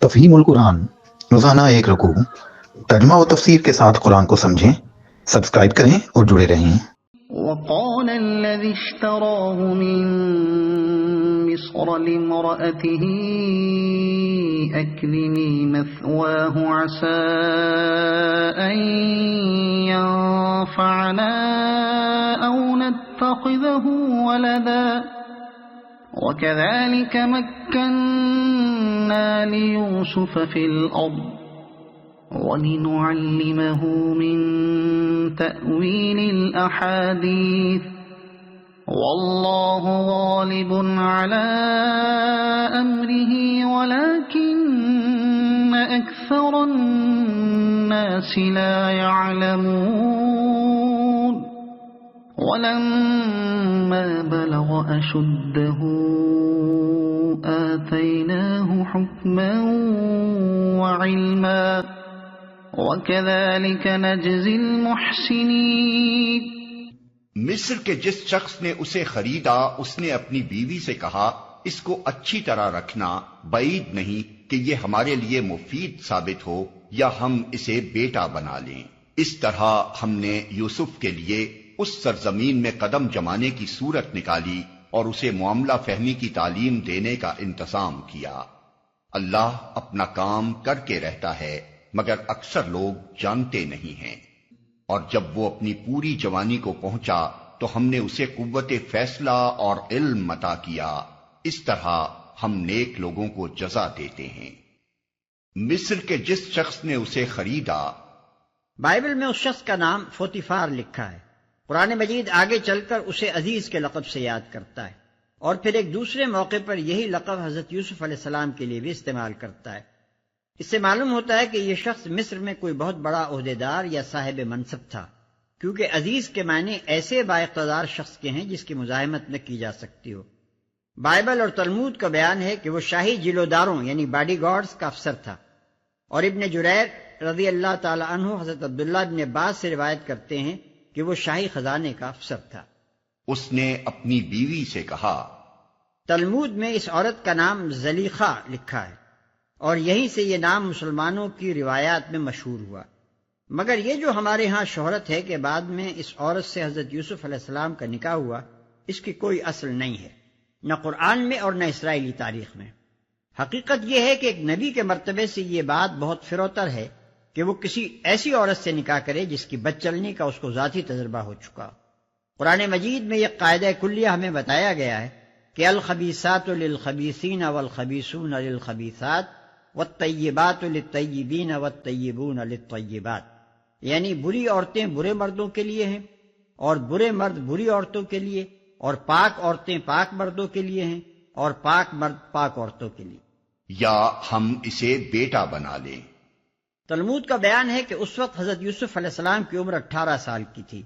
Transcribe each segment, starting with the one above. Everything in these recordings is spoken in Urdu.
تفہیم القرآن، روزانہ ایک رکوع، ترجمہ و تفسیر کے ساتھ قرآن کو سمجھیں۔ سبسکرائب کریں اور جڑے رہیں۔ وقال الذي اشتراه من مصر لامرأته أكرمي مثواه عسى أن ينفعنا أو نتخذه ولدا وكذلك مكنا ليوسف في الأرض وَلِنُعَلِّمَهُ مِن تَأْوِيلِ الْأَحَادِيثِ وَاللَّهُ غَالِبٌ عَلَى أَمْرِهِ وَلَكِنَّ أَكْثَرَ النَّاسِ لَا يَعْلَمُونَ وَلَمَّا بَلَغَ أَشُدَّهُ آتَيْنَاهُ حُكْمًا وَعِلْمًا وَكَذَلِكَ نَجْزِي الْمُحْسِنِينَ۔ مصر کے جس شخص نے اسے خریدا اس نے اپنی بیوی سے کہا، اس کو اچھی طرح رکھنا، بعید نہیں کہ یہ ہمارے لیے مفید ثابت ہو یا ہم اسے بیٹا بنا لیں۔ اس طرح ہم نے یوسف کے لیے اس سرزمین میں قدم جمانے کی صورت نکالی اور اسے معاملہ فہمی کی تعلیم دینے کا انتظام کیا۔ اللہ اپنا کام کر کے رہتا ہے مگر اکثر لوگ جانتے نہیں ہیں۔ اور جب وہ اپنی پوری جوانی کو پہنچا تو ہم نے اسے قوت فیصلہ اور علم عطا کیا۔ اس طرح ہم نیک لوگوں کو جزا دیتے ہیں۔ مصر کے جس شخص نے اسے خریدا، بائبل میں اس شخص کا نام فوتیفار لکھا ہے۔ قرآن مجید آگے چل کر اسے عزیز کے لقب سے یاد کرتا ہے، اور پھر ایک دوسرے موقع پر یہی لقب حضرت یوسف علیہ السلام کے لیے بھی استعمال کرتا ہے۔ اس سے معلوم ہوتا ہے کہ یہ شخص مصر میں کوئی بہت بڑا عہدیدار یا صاحب منصب تھا، کیونکہ عزیز کے معنی ایسے بااقتدار شخص کے ہیں جس کی مزاحمت نہ کی جا سکتی ہو۔ بائبل اور تلمود کا بیان ہے کہ وہ شاہی جلوداروں یعنی باڈی گارڈز کا افسر تھا، اور ابن جریر رضی اللہ تعالی عنہ حضرت عبداللہ بن عباس سے روایت کرتے ہیں کہ وہ شاہی خزانے کا افسر تھا۔ اس نے اپنی بیوی سے کہا، تلمود میں اس عورت کا نام زلیخا لکھا ہے، اور یہیں سے یہ نام مسلمانوں کی روایات میں مشہور ہوا۔ مگر یہ جو ہمارے ہاں شہرت ہے کہ بعد میں اس عورت سے حضرت یوسف علیہ السلام کا نکاح ہوا، اس کی کوئی اصل نہیں ہے، نہ قرآن میں اور نہ اسرائیلی تاریخ میں۔ حقیقت یہ ہے کہ ایک نبی کے مرتبے سے یہ بات بہت فروتر ہے کہ وہ کسی ایسی عورت سے نکاح کرے جس کی بد چلنی کا اس کو ذاتی تجربہ ہو چکا۔ قرآن مجید میں یہ قاعدہ کلیہ ہمیں بتایا گیا ہے کہ الخبیثات للخبیثین والخبیثون للخبیثات والطیبات للطیبین والطیبون للطیبات، یعنی بری عورتیں برے مردوں کے لیے ہیں، اور برے مرد بری عورتوں کے لیے، اور پاک عورتیں پاک مردوں کے لیے ہیں، اور پاک مرد پاک عورتوں کے لیے۔ یا ہم اسے بیٹا بنا لیں۔ تلمود کا بیان ہے کہ اس وقت حضرت یوسف علیہ السلام کی عمر 18 سال کی تھی،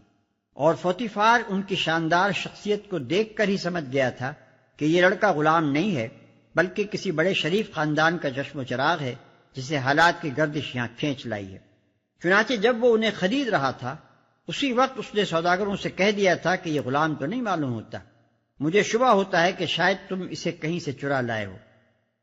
اور فوتیفار ان کی شاندار شخصیت کو دیکھ کر ہی سمجھ گیا تھا کہ یہ لڑکا غلام نہیں ہے بلکہ کسی بڑے شریف خاندان کا چشم و چراغ ہے جسے حالات کی گردش یہاں کھینچ لائی ہے۔ چنانچہ جب وہ انہیں خرید رہا تھا اسی وقت اس نے سوداگروں سے کہہ دیا تھا کہ یہ غلام تو نہیں معلوم ہوتا، مجھے شبہ ہوتا ہے کہ شاید تم اسے کہیں سے چرا لائے ہو۔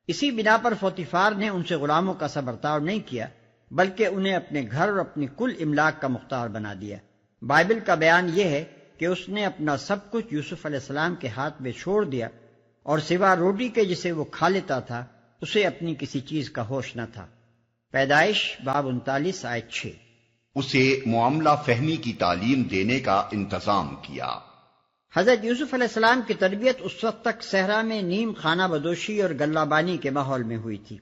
اسی بنا پر فوتیفار نے ان سے غلاموں کا سا برتاؤ نہیں کیا بلکہ انہیں اپنے گھر اور اپنی کل املاک کا مختار بنا دیا۔ بائبل کا بیان یہ ہے کہ اس نے اپنا سب کچھ یوسف علیہ السلام کے ہاتھ میں چھوڑ دیا، اور سوا روٹی کے جسے وہ کھا لیتا تھا اسے اپنی کسی چیز کا ہوش نہ تھا۔ پیدائش باب 39 آیت 6۔ اسے معاملہ فہمی کی تعلیم دینے کا انتظام کیا۔ حضرت یوسف علیہ السلام کی تربیت اس وقت تک صحرا میں نیم خانہ بدوشی اور گلہ بانی کے ماحول میں ہوئی تھی۔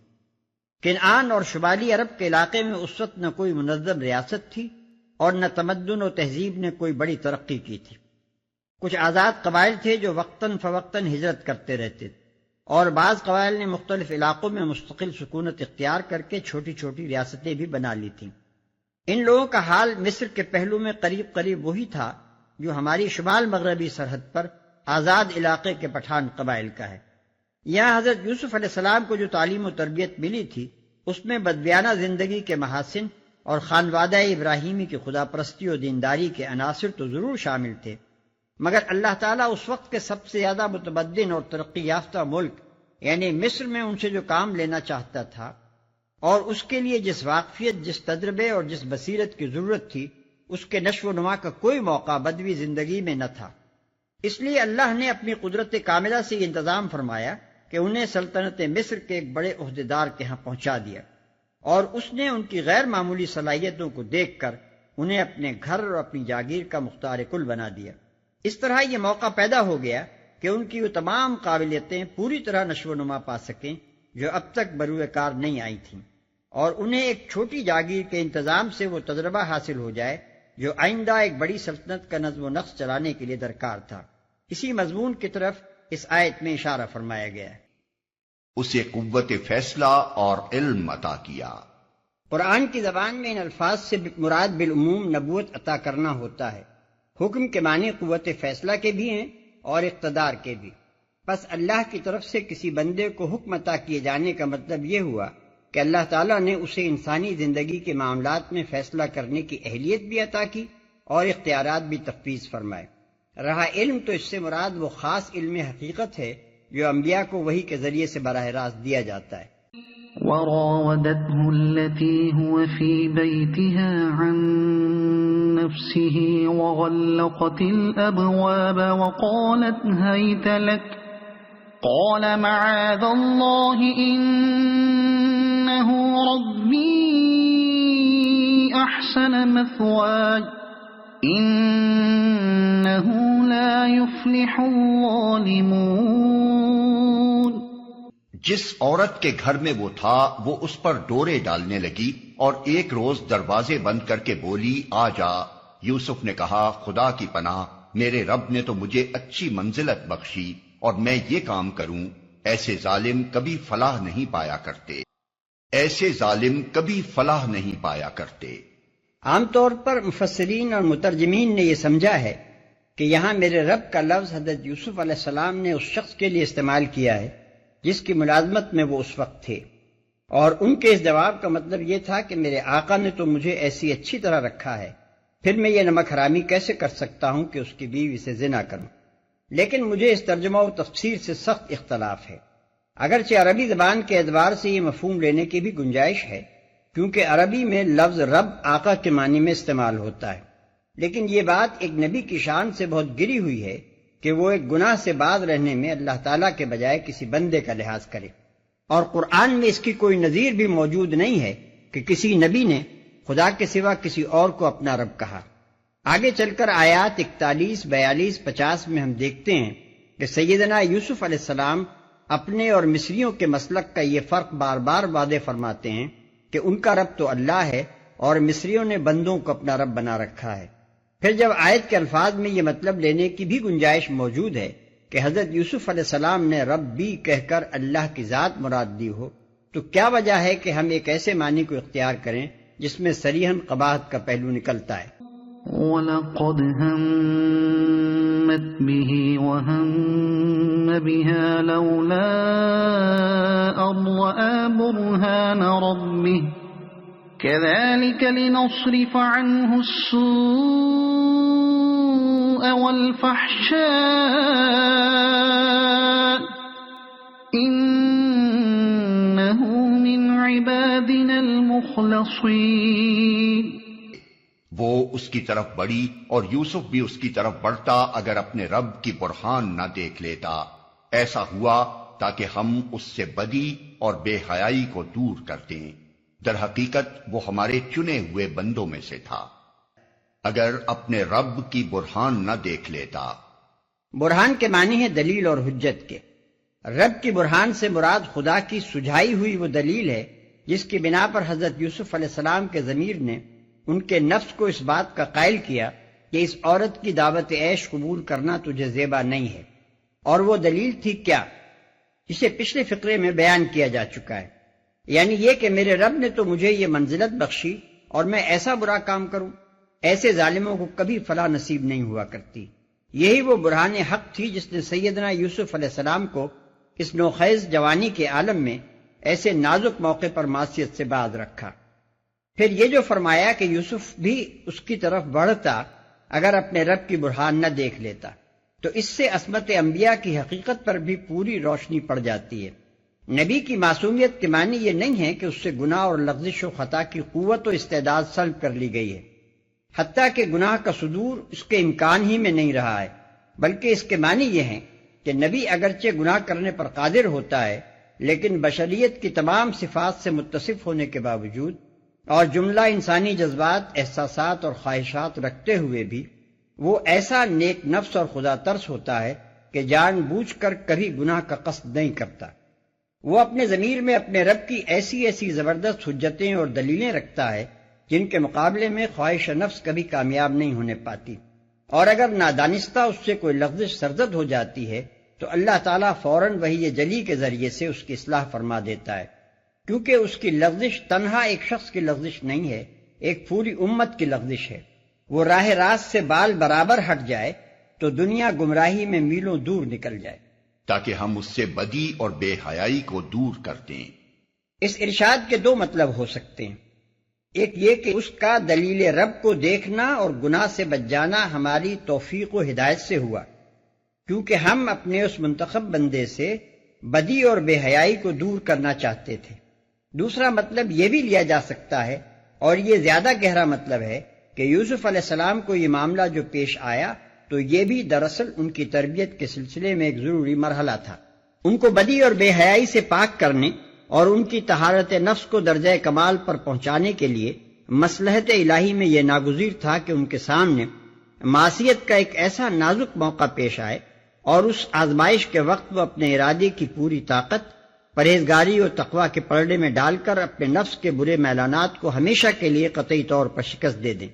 کنعان اور شمالی عرب کے علاقے میں اس وقت نہ کوئی منظم ریاست تھی اور نہ تمدن و تہذیب نے کوئی بڑی ترقی کی تھی۔ کچھ آزاد قبائل تھے جو وقتاً فوقتاً ہجرت کرتے رہتے تھے، اور بعض قبائل نے مختلف علاقوں میں مستقل سکونت اختیار کر کے چھوٹی چھوٹی ریاستیں بھی بنا لی تھیں۔ ان لوگوں کا حال مصر کے پہلو میں قریب قریب وہی تھا جو ہماری شمال مغربی سرحد پر آزاد علاقے کے پٹھان قبائل کا ہے۔ یہاں حضرت یوسف علیہ السلام کو جو تعلیم و تربیت ملی تھی اس میں بدویانہ زندگی کے محاسن اور خانوادہ ابراہیمی کی خدا پرستی و دینداری کے عناصر تو ضرور شامل تھے، مگر اللہ تعالیٰ اس وقت کے سب سے زیادہ متمدن اور ترقی یافتہ ملک یعنی مصر میں ان سے جو کام لینا چاہتا تھا اور اس کے لیے جس واقفیت، جس تجربے اور جس بصیرت کی ضرورت تھی، اس کے نشو و نما کا کوئی موقع بدوی زندگی میں نہ تھا۔ اس لیے اللہ نے اپنی قدرت کاملہ سے یہ انتظام فرمایا کہ انہیں سلطنت مصر کے ایک بڑے عہدیدار کے ہاں پہنچا دیا، اور اس نے ان کی غیر معمولی صلاحیتوں کو دیکھ کر انہیں اپنے گھر اور اپنی جاگیر کا مختار کل بنا دیا۔ اس طرح یہ موقع پیدا ہو گیا کہ ان کی وہ تمام قابلیتیں پوری طرح نشو و نما پا سکیں جو اب تک بروئے کار نہیں آئی تھیں، اور انہیں ایک چھوٹی جاگیر کے انتظام سے وہ تجربہ حاصل ہو جائے جو آئندہ ایک بڑی سلطنت کا نظم و نسق چلانے کے لیے درکار تھا۔ اسی مضمون کی طرف اس آیت میں اشارہ فرمایا گیا ہے۔ اسے قوت فیصلہ اور علم عطا کیا۔ قرآن کی زبان میں ان الفاظ سے مراد بالعموم نبوت عطا کرنا ہوتا ہے۔ حکم کے معنی قوت فیصلہ کے بھی ہیں اور اقتدار کے بھی۔ پس اللہ کی طرف سے کسی بندے کو حکم عطا کیے جانے کا مطلب یہ ہوا کہ اللہ تعالیٰ نے اسے انسانی زندگی کے معاملات میں فیصلہ کرنے کی اہلیت بھی عطا کی اور اختیارات بھی تفویض فرمائے۔ رہا علم تو اس سے مراد وہ خاص علم حقیقت ہے جو انبیاء کو وحی کے ذریعے سے براہ راست دیا جاتا ہے۔ وراودته التي هو في بيتها عن نفسه وغلقت الأبواب وقالت هيت لك قال معاذ الله إنه ربي أحسن مثواي إنه لا يفلح الظالمون۔ جس عورت کے گھر میں وہ تھا وہ اس پر ڈورے ڈالنے لگی اور ایک روز دروازے بند کر کے بولی آ جا۔ یوسف نے کہا خدا کی پناہ، میرے رب نے تو مجھے اچھی منزلت بخشی اور میں یہ کام کروں۔ ایسے ظالم کبھی فلاح نہیں پایا کرتے، ایسے ظالم کبھی فلاح نہیں پایا کرتے۔ عام طور پر مفسرین اور مترجمین نے یہ سمجھا ہے کہ یہاں میرے رب کا لفظ حضرت یوسف علیہ السلام نے اس شخص کے لیے استعمال کیا ہے جس کی ملازمت میں وہ اس وقت تھے، اور ان کے اس جواب کا مطلب یہ تھا کہ میرے آقا نے تو مجھے ایسی اچھی طرح رکھا ہے، پھر میں یہ نمک حرامی کیسے کر سکتا ہوں کہ اس کی بیوی سے زنا کروں۔ لیکن مجھے اس ترجمہ و تفسیر سے سخت اختلاف ہے۔ اگرچہ عربی زبان کے اعتبار سے یہ مفہوم لینے کی بھی گنجائش ہے، کیونکہ عربی میں لفظ رب آقا کے معنی میں استعمال ہوتا ہے، لیکن یہ بات ایک نبی کی شان سے بہت گری ہوئی ہے کہ وہ ایک گناہ سے باز رہنے میں اللہ تعالیٰ کے بجائے کسی بندے کا لحاظ کرے، اور قرآن میں اس کی کوئی نظیر بھی موجود نہیں ہے کہ کسی نبی نے خدا کے سوا کسی اور کو اپنا رب کہا۔ آگے چل کر آیات 41، 42، 50 میں ہم دیکھتے ہیں کہ سیدنا یوسف علیہ السلام اپنے اور مصریوں کے مسلک کا یہ فرق بار بار واضح فرماتے ہیں کہ ان کا رب تو اللہ ہے اور مصریوں نے بندوں کو اپنا رب بنا رکھا ہے۔ پھر جب آیت کے الفاظ میں یہ مطلب لینے کی بھی گنجائش موجود ہے کہ حضرت یوسف علیہ السلام نے رب بھی کہہ کر اللہ کی ذات مراد دی ہو، تو کیا وجہ ہے کہ ہم ایک ایسے معنی کو اختیار کریں جس میں صریحاً قباحت کا پہلو نکلتا ہے۔ وَلَقَدْ هَمَّتْ بِهِ وَهَمَّ بِهَا لَوْلَا أَن رَّأَىٰ بُرْهَانَ رَبِّهِ كَذَٰلِكَ لِنَصْرِفَ عَنْهُ السُّوءَ وَالْفَحْشَاءَ إِنَّهُ مِنْ عِبَادِنَا الْمُخْلَصِينَ۔ وہ اس کی طرف بڑھی اور یوسف بھی اس کی طرف بڑھتا اگر اپنے رب کی برہان نہ دیکھ لیتا۔ ایسا ہوا تاکہ ہم اس سے بدی اور بے حیائی کو دور کر دیں۔ در حقیقت وہ ہمارے چنے ہوئے بندوں میں سے تھا۔ اگر اپنے رب کی برہان نہ دیکھ لیتا۔ برہان کے معنی ہے دلیل اور حجت کے۔ رب کی برہان سے مراد خدا کی سجھائی ہوئی وہ دلیل ہے جس کی بنا پر حضرت یوسف علیہ السلام کے ضمیر نے ان کے نفس کو اس بات کا قائل کیا کہ اس عورت کی دعوت عیش قبول کرنا تجھے زیبا نہیں ہے۔ اور وہ دلیل تھی کیا؟ اسے پچھلے فقرے میں بیان کیا جا چکا ہے، یعنی یہ کہ میرے رب نے تو مجھے یہ منزلت بخشی اور میں ایسا برا کام کروں، ایسے ظالموں کو کبھی فلاح نصیب نہیں ہوا کرتی۔ یہی وہ برہان حق تھی جس نے سیدنا یوسف علیہ السلام کو اس نوخیز جوانی کے عالم میں ایسے نازک موقع پر معصیت سے باز رکھا۔ پھر یہ جو فرمایا کہ یوسف بھی اس کی طرف بڑھتا اگر اپنے رب کی برہان نہ دیکھ لیتا، تو اس سے عصمت انبیاء کی حقیقت پر بھی پوری روشنی پڑ جاتی ہے۔ نبی کی معصومیت کے معنی یہ نہیں ہے کہ اس سے گناہ اور لغزش و خطا کی قوت و استعداد سلب کر لی گئی ہے، حتیٰ کہ گناہ کا صدور اس کے امکان ہی میں نہیں رہا ہے، بلکہ اس کے معنی یہ ہیں کہ نبی اگرچہ گناہ کرنے پر قادر ہوتا ہے، لیکن بشریت کی تمام صفات سے متصف ہونے کے باوجود اور جملہ انسانی جذبات، احساسات اور خواہشات رکھتے ہوئے بھی وہ ایسا نیک نفس اور خدا ترس ہوتا ہے کہ جان بوجھ کر کبھی گناہ کا قصد نہیں کرتا۔ وہ اپنے ضمیر میں اپنے رب کی ایسی ایسی زبردست حجتیں اور دلیلیں رکھتا ہے جن کے مقابلے میں خواہش نفس کبھی کامیاب نہیں ہونے پاتی، اور اگر نادانستہ اس سے کوئی لغزش سرزد ہو جاتی ہے تو اللہ تعالیٰ فوراً وحی جلی کے ذریعے سے اس کی اصلاح فرما دیتا ہے، کیونکہ اس کی لغزش تنہا ایک شخص کی لغزش نہیں ہے، ایک پوری امت کی لغزش ہے۔ وہ راہ راست سے بال برابر ہٹ جائے تو دنیا گمراہی میں میلوں دور نکل جائے، تاکہ ہم اس سے بدی اور بے حیائی کو دور کر دیں۔ اس ارشاد کے دو مطلب ہو سکتے ہیں، ایک یہ کہ اس کا دلیل رب کو دیکھنا اور گناہ سے بچ جانا ہماری توفیق و ہدایت سے ہوا، کیونکہ ہم اپنے اس منتخب بندے سے بدی اور بے حیائی کو دور کرنا چاہتے تھے۔ دوسرا مطلب یہ بھی لیا جا سکتا ہے، اور یہ زیادہ گہرا مطلب ہے، کہ یوسف علیہ السلام کو یہ معاملہ جو پیش آیا تو یہ بھی دراصل ان کی تربیت کے سلسلے میں ایک ضروری مرحلہ تھا۔ ان کو بدی اور بے حیائی سے پاک کرنے اور ان کی طہارت نفس کو درجہ کمال پر پہنچانے کے لیے مصلحت الہی میں یہ ناگزیر تھا کہ ان کے سامنے معصیت کا ایک ایسا نازک موقع پیش آئے، اور اس آزمائش کے وقت وہ اپنے ارادے کی پوری طاقت پرہیزگاری اور تقوی کے پردے میں ڈال کر اپنے نفس کے برے میلانات کو ہمیشہ کے لیے قطعی طور پر شکست دے دیں۔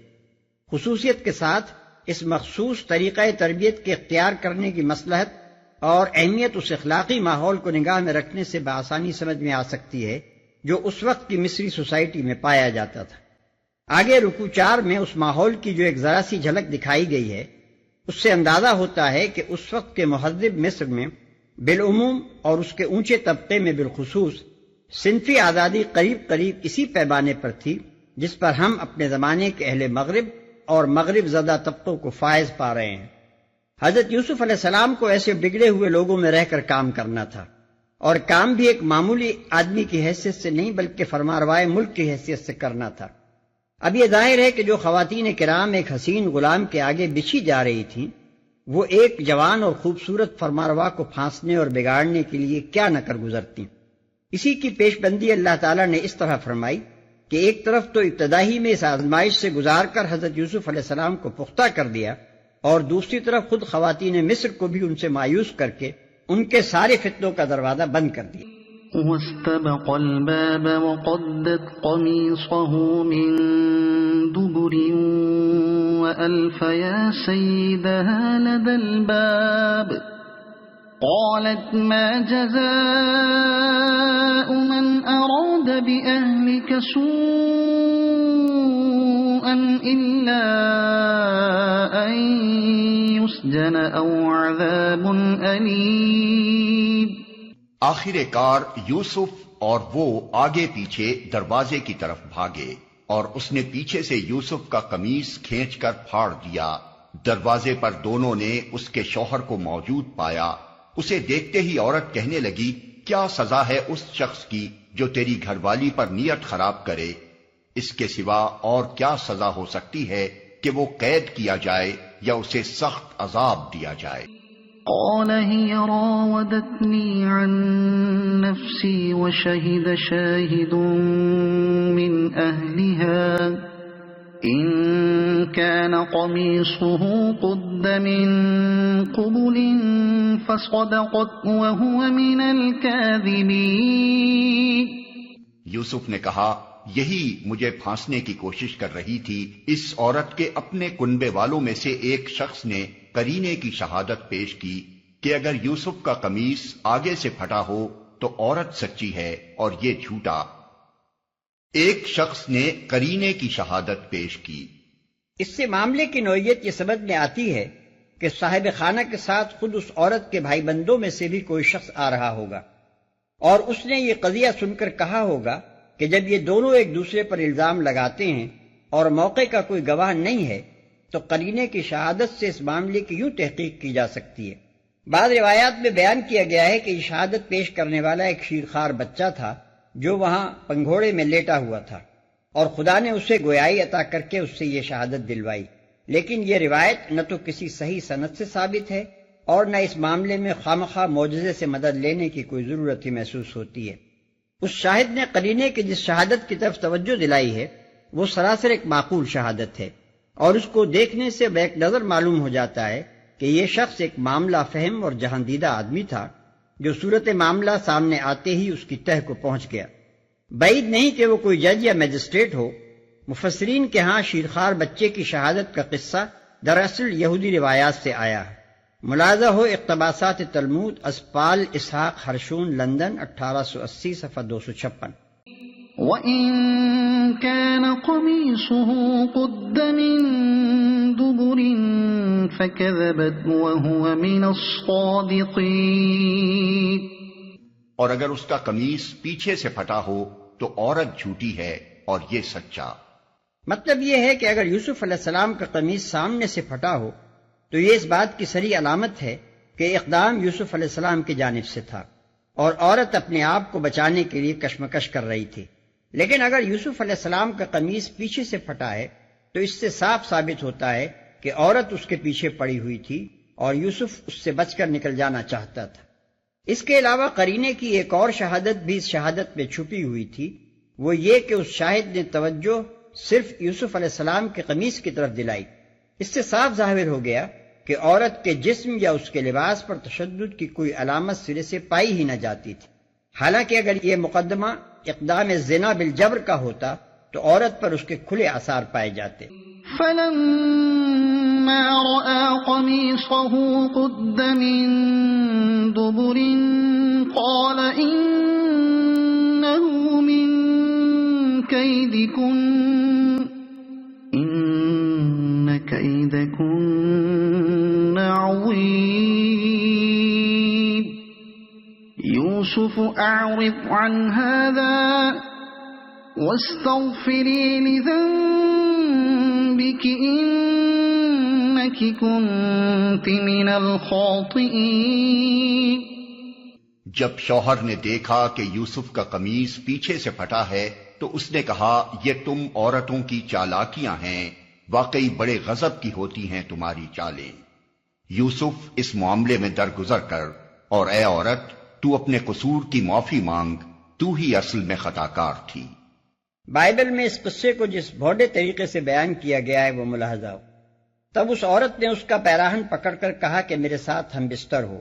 خصوصیت کے ساتھ اس مخصوص طریقہ تربیت کے اختیار کرنے کی مصلحت اور اہمیت اس اخلاقی ماحول کو نگاہ میں رکھنے سے بآسانی سمجھ میں آ سکتی ہے جو اس وقت کی مصری سوسائٹی میں پایا جاتا تھا۔ آگے رکوع 4 میں اس ماحول کی جو ایک ذرا سی جھلک دکھائی گئی ہے، اس سے اندازہ ہوتا ہے کہ اس وقت کے مہذب مصر میں بالعموم اور اس کے اونچے طبقے میں بالخصوص صنفی آزادی قریب قریب اسی پیمانے پر تھی جس پر ہم اپنے زمانے کے اہل مغرب اور مغرب زدہ طبقوں کو فائز پا رہے ہیں۔ حضرت یوسف علیہ السلام کو ایسے بگڑے ہوئے لوگوں میں رہ کر کام کرنا تھا، اور کام بھی ایک معمولی آدمی کی حیثیت سے نہیں بلکہ فرمانروائے ملک کی حیثیت سے کرنا تھا۔ اب یہ ظاہر ہے کہ جو خواتین کرام ایک حسین غلام کے آگے بچھی جا رہی تھیں، وہ ایک جوان اور خوبصورت فرمانروا کو پھانسنے اور بگاڑنے کے لیے کیا نہ کر گزرتی۔ اسی کی پیش بندی اللہ تعالیٰ نے اس طرح فرمائی کہ ایک طرف تو ابتدائی میں اس آزمائش سے گزار کر حضرت یوسف علیہ السلام کو پختہ کر دیا، اور دوسری طرف خود خواتین مصر کو بھی ان سے مایوس کر کے ان کے سارے فتنوں کا دروازہ بند کر دیا۔ واستبق الباب وقدت قميصه من دبر وألف يا سيدها لدى الباب قالت ما جزاء من أراد بأهلك سوءا إلا أن يسجن أو عذاب أليم۔ آخر کار یوسف اور وہ آگے پیچھے دروازے کی طرف بھاگے، اور اس نے پیچھے سے یوسف کا قمیص کھینچ کر پھاڑ دیا۔ دروازے پر دونوں نے اس کے شوہر کو موجود پایا۔ اسے دیکھتے ہی عورت کہنے لگی، کیا سزا ہے اس شخص کی جو تیری گھر والی پر نیت خراب کرے؟ اس کے سوا اور کیا سزا ہو سکتی ہے کہ وہ قید کیا جائے یا اسے سخت عذاب دیا جائے؟ قال هي راودتني عن نفسي وشهد شاهد من أهلها إن كان قميصه قد من قبل فصدقت وهو من الكاذبين۔ یوسف نے کہا، یہی مجھے پھانسنے کی کوشش کر رہی تھی۔ اس عورت کے اپنے کنبے والوں میں سے ایک شخص نے قرینے کی شہادت پیش کی کہ اگر یوسف کا قمیص آگے سے پھٹا ہو تو عورت سچی ہے اور یہ جھوٹا۔ ایک شخص نے قرینے کی شہادت پیش کی۔ اس سے معاملے کی نوعیت یہ سمجھ میں آتی ہے کہ صاحب خانہ کے ساتھ خود اس عورت کے بھائی بندوں میں سے بھی کوئی شخص آ رہا ہوگا، اور اس نے یہ قضیہ سن کر کہا ہوگا کہ جب یہ دونوں ایک دوسرے پر الزام لگاتے ہیں اور موقع کا کوئی گواہ نہیں ہے تو قرینے کی شہادت سے اس معاملے کی یوں تحقیق کی جا سکتی ہے بعض روایات میں بیان کیا گیا ہے کہ یہ شہادت پیش کرنے والا ایک شیرخوار بچہ تھا جو وہاں پنگھوڑے میں لیٹا ہوا تھا، اور خدا نے اسے گویائی عطا کر کے اس سے یہ شہادت دلوائی، لیکن یہ روایت نہ تو کسی صحیح سند سے ثابت ہے اور نہ اس معاملے میں خامخواہ معجزے سے مدد لینے کی کوئی ضرورت ہی محسوس ہوتی ہے۔ اس شاہد نے قرینے کی جس شہادت کی طرف توجہ دلائی ہے وہ سراسر ایک معقول شہادت ہے، اور اس کو دیکھنے سے بیک نظر معلوم ہو جاتا ہے کہ یہ شخص ایک معاملہ فہم اور جہاندیدہ آدمی تھا جو صورت معاملہ سامنے آتے ہی اس کی تہ کو پہنچ گیا۔ بعید نہیں کہ وہ کوئی جج یا میجسٹریٹ ہو۔ مفسرین کے ہاں شیرخوار بچے کی شہادت کا قصہ دراصل یہودی روایات سے آیا ہے۔ ملاحظہ ہو اقتباسات تلمود، اسپال اسحاق ہرشون، لندن، 1880، صفحہ 256۔ وَإِن كَانَ قَمِيصُهُ قُدَّ مِن دُبُرٍ فَكَذَبَتْ وَهُوَ مِنَ الصَّادِقِينَ، اور اگر اس کا قمیص پیچھے سے پھٹا ہو تو عورت جھوٹی ہے اور یہ سچا۔ مطلب یہ ہے کہ اگر یوسف علیہ السلام کا قمیص سامنے سے پھٹا ہو تو یہ اس بات کی صریح علامت ہے کہ اقدام یوسف علیہ السلام کی جانب سے تھا اور عورت اپنے آپ کو بچانے کے لیے کشمکش کر رہی تھی۔ لیکن اگر یوسف علیہ السلام کا قمیص پیچھے سے پھٹا ہے تو اس سے صاف ثابت ہوتا ہے کہ عورت اس کے پیچھے پڑی ہوئی تھی اور یوسف اس سے بچ کر نکل جانا چاہتا تھا۔ اس کے علاوہ قرینے کی ایک اور شہادت بھی اس شہادت میں چھپی ہوئی تھی، وہ یہ کہ اس شاہد نے توجہ صرف یوسف علیہ السلام کے قمیص کی طرف دلائی۔ اس سے صاف ظاہر ہو گیا کہ عورت کے جسم یا اس کے لباس پر تشدد کی کوئی علامت سرے سے پائی ہی نہ جاتی تھی۔ حالانکہ اگر یہ مقدمہ اقدام زنا بالجبر کا ہوتا تو عورت پر اس کے کھلے آثار پائے جاتے۔ فَلَمَّا رَأَىٰ قَمِيصَهُ قُدَّ مِن دُبُرٍ قَالَ إِنَّهُ مِن كَيْدِكُنَّ إِنَّ كَيْدَكُنَّ عَظِيمٌ يُوسُفُ أَعْرِضْ عَنْ هَٰذَا وَاسْتَغْفِرِي لِذَنبِكِ إِنَّكِ كُنتِ مِنَ الْخَاطِئِينَ۔ جب شوہر نے دیکھا کہ یوسف کا قمیص پیچھے سے پھٹا ہے تو اس نے کہا، یہ تم عورتوں کی چالاکیاں ہیں، واقعی بڑے غضب کی ہوتی ہیں تمہاری چالیں۔ یوسف اس معاملے میں درگزر کر، اور اے عورت تو اپنے قصور کی معافی مانگ، تو ہی اصل میں خطاکار تھی۔ بائبل میں اس قصے کو جس بھوڈے طریقے سے بیان کیا گیا ہے وہ ملاحظہ ہو۔ تب اس عورت نے اس کا پیراہن پکڑ کر کہا کہ میرے ساتھ ہم بستر ہو۔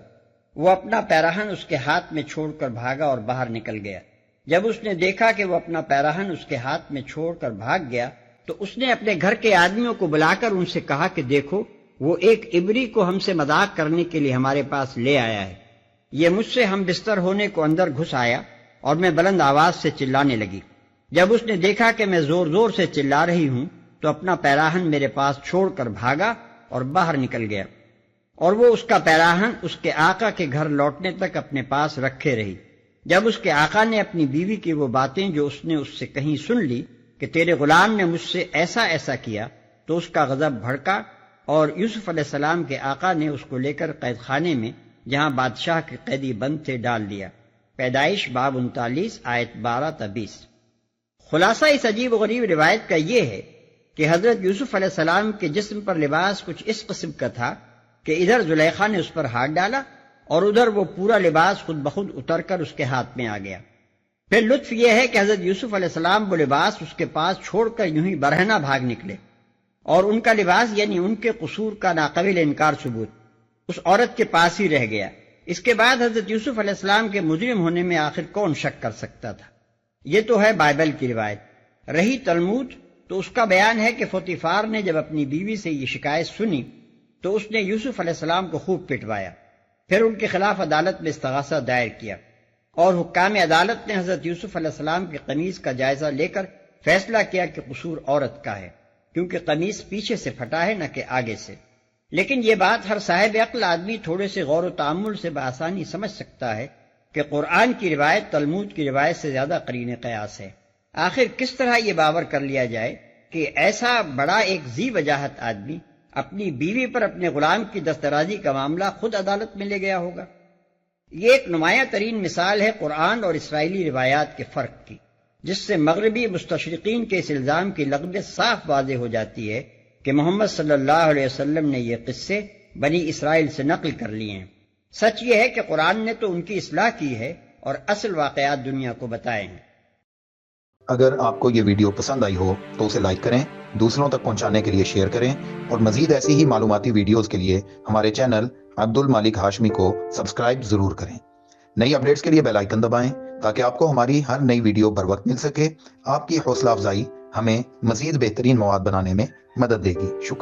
وہ اپنا پیراہن اس کے ہاتھ میں چھوڑ کر بھاگا اور باہر نکل گیا۔ جب اس نے دیکھا کہ وہ اپنا پیراہن اس کے ہاتھ میں چھوڑ کر بھاگ گیا تو اس نے اپنے گھر کے آدمیوں کو بلا کر ان سے کہا کہ دیکھو، وہ ایک عبری کو ہم سے مذاق کرنے کے لیے ہمارے پاس لے آیا ہے۔ یہ مجھ سے ہم بستر ہونے کو اندر گھس آیا اور میں بلند آواز سے چلانے لگی۔ جب اس نے دیکھا کہ میں زور زور سے چلا رہی ہوں تو اپنا پیراہن میرے پاس چھوڑ کر بھاگا اور باہر نکل گیا، اور وہ اس کا پیراہن اس کے آقا کے گھر لوٹنے تک اپنے پاس رکھے رہی۔ جب اس کے آقا نے اپنی بیوی کی وہ باتیں جو اس نے اس سے کہیں سن لی کہ تیرے غلام نے مجھ سے ایسا ایسا کیا، تو اس کا غضب بھڑکا اور یوسف علیہ السلام کے آقا نے اس کو لے کر قید خانے میں، جہاں بادشاہ کے قیدی بند تھے، ڈال دیا۔ پیدائش باب 39 آیت 12 تا 20۔ خلاصہ اس عجیب و غریب روایت کا یہ ہے کہ حضرت یوسف علیہ السلام کے جسم پر لباس کچھ اس قسم کا تھا کہ ادھر زلیخا نے اس پر ہاتھ ڈالا اور ادھر وہ پورا لباس خود بخود اتر کر اس کے ہاتھ میں آ گیا۔ پھر لطف یہ ہے کہ حضرت یوسف علیہ السلام وہ لباس اس کے پاس چھوڑ کر یوں ہی برہنہ بھاگ نکلے، اور ان کا لباس یعنی ان کے قصور کا ناقابل انکار ثبوت اس عورت کے پاس ہی رہ گیا۔ اس کے بعد حضرت یوسف علیہ السلام کے مجرم ہونے میں آخر کون شک کر سکتا تھا؟ یہ تو ہے بائبل کی روایت۔ رہی تلمود تو اس کا بیان ہے کہ پوتیفار نے جب اپنی بیوی سے یہ شکایت سنی تو اس نے یوسف علیہ السلام کو خوب پٹوایا، پھر ان کے خلاف عدالت میں استغاثہ دائر کیا، اور حکام عدالت نے حضرت یوسف علیہ السلام کے قمیص کا جائزہ لے کر فیصلہ کیا کہ قصور عورت کا ہے، کیونکہ قمیص پیچھے سے پھٹا ہے نہ کہ آگے سے۔ لیکن یہ بات ہر صاحب عقل آدمی تھوڑے سے غور و تأمل سے بآسانی سمجھ سکتا ہے کہ قرآن کی روایت تلمود کی روایت سے زیادہ قرین قیاس ہے۔ آخر کس طرح یہ باور کر لیا جائے کہ ایسا بڑا ایک ذی وجاہت آدمی اپنی بیوی پر اپنے غلام کی دسترازی کا معاملہ خود عدالت میں لے گیا ہوگا؟ یہ ایک نمایاں ترین مثال ہے قرآن اور اسرائیلی روایات کے فرق کی، جس سے مغربی مستشرقین کے اس الزام کی لغزش صاف واضح ہو جاتی ہے کہ محمد صلی اللہ علیہ وسلم نے یہ قصے بنی اسرائیل سے نقل کر لیے ہیں۔ سچ یہ ہے کہ قرآن نے تو ان کی اصلاح کی ہے اور اصل واقعات دنیا کو بتائے ہیں۔ اگر آپ کو یہ ویڈیو پسند آئی ہو تو اسے لائک کریں، دوسروں تک پہنچانے کے لیے شیئر کریں، اور مزید ایسی ہی معلوماتی ویڈیوز کے لیے ہمارے چینل عبد المالک ہاشمی کو سبسکرائب ضرور کریں۔ نئی اپڈیٹس کے لیے بیل آئیکن دبائیں تاکہ آپ کو ہماری ہر نئی ویڈیو بر وقت مل سکے۔ آپ کی حوصلہ افزائی ہمیں مزید بہترین مواد بنانے میں مدد دے گی۔ شکریہ۔